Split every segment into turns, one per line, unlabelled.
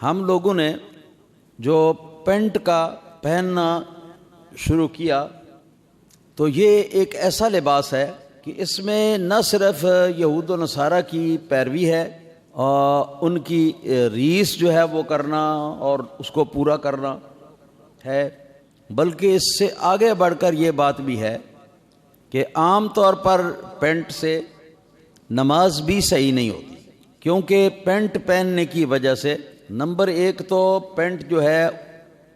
ہم لوگوں نے جو پینٹ کا پہننا شروع کیا تو یہ ایک ایسا لباس ہے کہ اس میں نہ صرف یہود و نصارہ کی پیروی ہے اور ان کی ریس جو ہے وہ کرنا اور اس کو پورا کرنا ہے، بلکہ اس سے آگے بڑھ کر یہ بات بھی ہے کہ عام طور پر پینٹ سے نماز بھی صحیح نہیں ہوتی، کیونکہ پینٹ پہننے کی وجہ سے نمبر ایک تو پینٹ جو ہے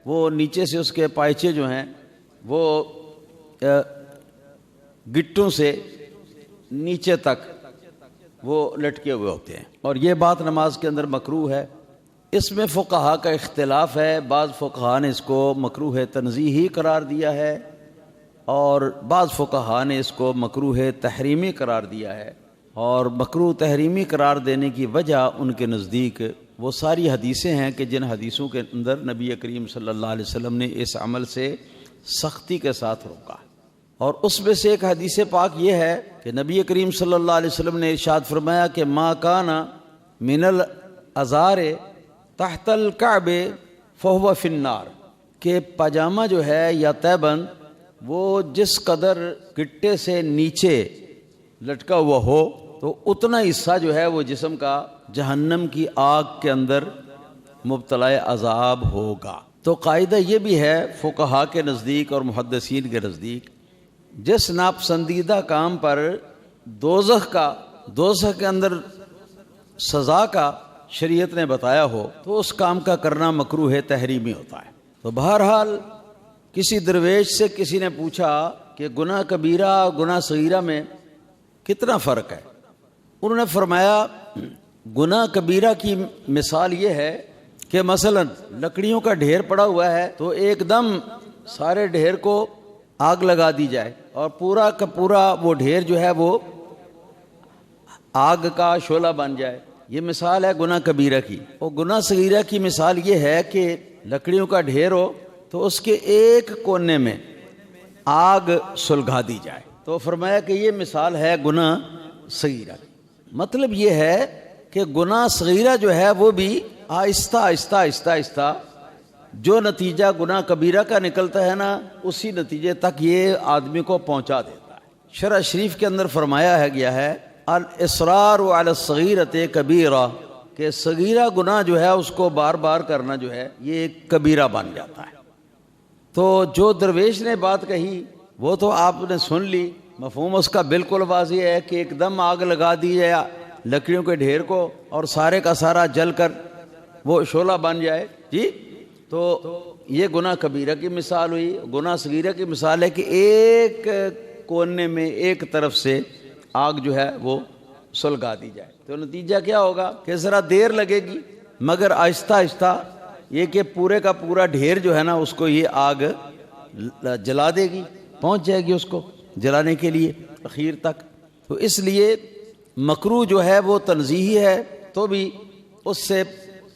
وہ نیچے سے اس کے پائچے جو ہیں وہ گٹوں سے نیچے تک وہ لٹکے ہوئے ہوتے ہیں، اور یہ بات نماز کے اندر مکروہ ہے۔ اس میں فقہا کا اختلاف ہے، بعض فقہا نے اس کو مکروہ تنزیہی قرار دیا ہے اور بعض فقہا نے اس کو مکروہ تحریمی قرار دیا ہے، اور مکروہ تحریمی قرار دینے کی وجہ ان کے نزدیک وہ ساری حدیثیں ہیں کہ جن حدیثوں کے اندر نبی کریم صلی اللہ علیہ وسلم نے اس عمل سے سختی کے ساتھ روکا، اور اس میں سے ایک حدیث پاک یہ ہے کہ نبی کریم صلی اللہ علیہ وسلم نے ارشاد فرمایا کہ ما کان من الازار تحت الکعب فہو فی النار، کہ پاجامہ جو ہے یا تہبند وہ جس قدر گٹے سے نیچے لٹکا ہوا ہو تو اتنا حصہ جو ہے وہ جسم کا جہنم کی آگ کے اندر مبتلا عذاب ہوگا۔ تو قاعدہ یہ بھی ہے فقہا کے نزدیک اور محدثین کے نزدیک، جس ناپسندیدہ کام پر دوزخ کے اندر سزا کا شریعت نے بتایا ہو تو اس کام کا کرنا مکروہ تحریمی ہوتا ہے۔ تو بہرحال کسی درویش سے کسی نے پوچھا کہ گناہ کبیرہ گناہ صغیرہ میں کتنا فرق ہے؟ انہوں نے فرمایا گناہ کبیرہ کی مثال یہ ہے کہ مثلا لکڑیوں کا ڈھیر پڑا ہوا ہے تو ایک دم سارے ڈھیر کو آگ لگا دی جائے اور پورا کا پورا وہ ڈھیر جو ہے وہ آگ کا شعلہ بن جائے، یہ مثال ہے گناہ کبیرہ کی۔ اور گناہ صغیرہ کی مثال یہ ہے کہ لکڑیوں کا ڈھیر ہو تو اس کے ایک کونے میں آگ سلگا دی جائے، تو فرمایا کہ یہ مثال ہے گناہ صغیرہ۔ مطلب یہ ہے کہ گناہ صغیرہ جو ہے وہ بھی آہستہ آہستہ آہستہ آہستہ جو نتیجہ گناہ کبیرہ کا نکلتا ہے نا اسی نتیجے تک یہ آدمی کو پہنچا دیتا ہے۔ شرع شریف کے اندر فرمایا گیا ہے الاصرار علی الصغیرۃ کبیرہ، کہ صغیرہ گناہ جو ہے اس کو بار بار کرنا جو ہے یہ ایک کبیرہ بن جاتا ہے۔ تو جو درویش نے بات کہی وہ تو آپ نے سن لی، مفہوم اس کا بالکل واضح ہے کہ ایک دم آگ لگا دی جائے لکڑیوں کے ڈھیر کو اور سارے کا سارا جل کر وہ شعلہ بن جائے، جی تو یہ گناہ کبیرہ کی مثال ہوئی۔ گناہ صغیرہ کی مثال ہے کہ ایک کونے میں ایک طرف سے آگ جو ہے وہ سلگا دی جائے، تو نتیجہ کیا ہوگا کہ ذرا دیر لگے گی مگر آہستہ آہستہ یہ کہ پورے کا پورا ڈھیر جو ہے نا اس کو یہ آگ جلا دے گی، پہنچ جائے گی اس کو جلانے کے لیے اخیر تک۔ تو اس لیے مکروہ جو ہے وہ تنزیہی ہے تو بھی اس سے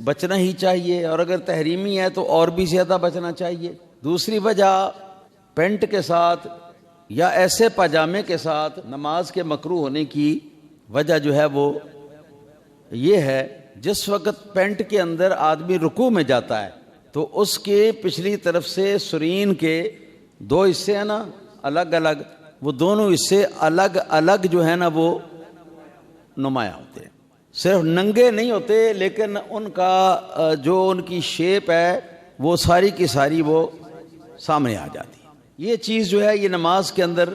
بچنا ہی چاہیے، اور اگر تحریمی ہے تو اور بھی زیادہ بچنا چاہیے۔ دوسری وجہ پینٹ کے ساتھ یا ایسے پاجامے کے ساتھ نماز کے مکروہ ہونے کی وجہ جو ہے وہ یہ ہے، جس وقت پینٹ کے اندر آدمی رکوع میں جاتا ہے تو اس کے پچھلی طرف سے سرین کے دو حصے ہیں نا الگ الگ، وہ دونوں حصے الگ الگ جو ہے نا وہ نمایاں ہوتے ہیں، صرف ننگے نہیں ہوتے لیکن ان کا جو ان کی شیپ ہے وہ ساری کی ساری وہ سامنے آ جاتی ہے۔ یہ چیز جو ہے یہ نماز کے اندر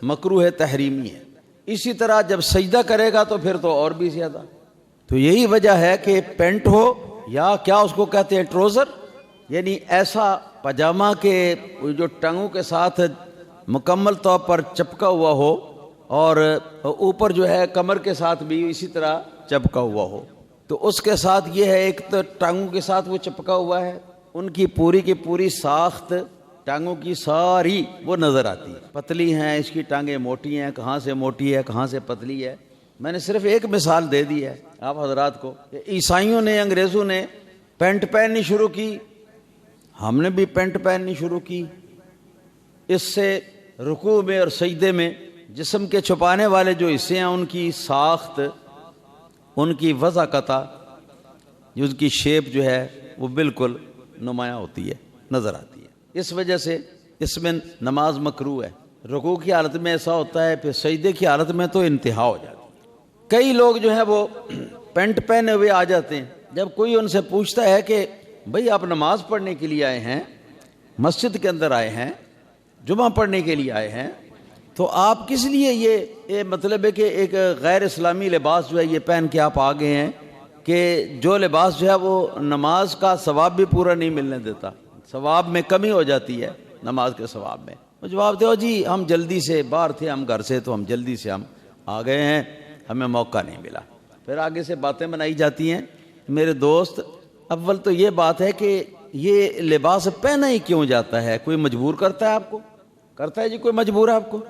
مکروہ تحریمی ہے۔ اسی طرح جب سجدہ کرے گا تو پھر تو اور بھی زیادہ۔ تو یہی وجہ ہے کہ پینٹ ہو یا کیا اس کو کہتے ہیں ٹروزر، یعنی ایسا پاجامہ کے جو ٹانگوں کے ساتھ مکمل طور پر چپکا ہوا ہو اور اوپر جو ہے کمر کے ساتھ بھی اسی طرح چپکا ہوا ہو، تو اس کے ساتھ یہ ہے ایک تو ٹانگوں کے ساتھ وہ چپکا ہوا ہے، ان کی پوری ساخت ٹانگوں کی ساری وہ نظر آتی ہے، پتلی ہیں اس کی ٹانگیں، موٹی ہیں، کہاں سے موٹی ہے کہاں سے پتلی ہے۔ میں نے صرف ایک مثال دے دی ہے آپ حضرات کو کہ عیسائیوں نے انگریزوں نے پینٹ پہننی شروع کی، ہم نے بھی پینٹ پہننی شروع کی۔ اس سے رکوع میں اور سجدے میں جسم کے چھپانے والے جو حصے ہیں ان کی ساخت، ان کی وضع قطع اس کی شیپ جو ہے وہ بالکل نمایاں ہوتی ہے، نظر آتی ہے۔ اس وجہ سے اس میں نماز مکروہ ہے۔ رکوع کی حالت میں ایسا ہوتا ہے، پھر سجدے کی حالت میں تو انتہا ہو جاتی ہے۔ کئی لوگ جو ہیں وہ پینٹ پہنے ہوئے آ جاتے ہیں، جب کوئی ان سے پوچھتا ہے کہ بھئی آپ نماز پڑھنے کے لیے آئے ہیں، مسجد کے اندر آئے ہیں، جمعہ پڑھنے کے لیے آئے ہیں، تو آپ کس لیے یہ مطلب ہے کہ ایک غیر اسلامی لباس جو ہے یہ پہن کے آپ آ گئے ہیں کہ جو لباس جو ہے وہ نماز کا ثواب بھی پورا نہیں ملنے دیتا، ثواب میں کمی ہو جاتی ہے نماز کے ثواب میں۔ وہ جواب دو جی ہم جلدی سے باہر تھے، ہم گھر سے، تو ہم جلدی سے ہم آ گئے ہیں، ہمیں موقع نہیں ملا۔ پھر آگے سے باتیں بنائی جاتی ہیں۔ میرے دوست، اول تو یہ بات ہے کہ یہ لباس پہنا ہی کیوں جاتا ہے؟ کوئی مجبور کرتا ہے آپ کو؟ کرتا ہے جی کوئی مجبور ہے آپ کو؟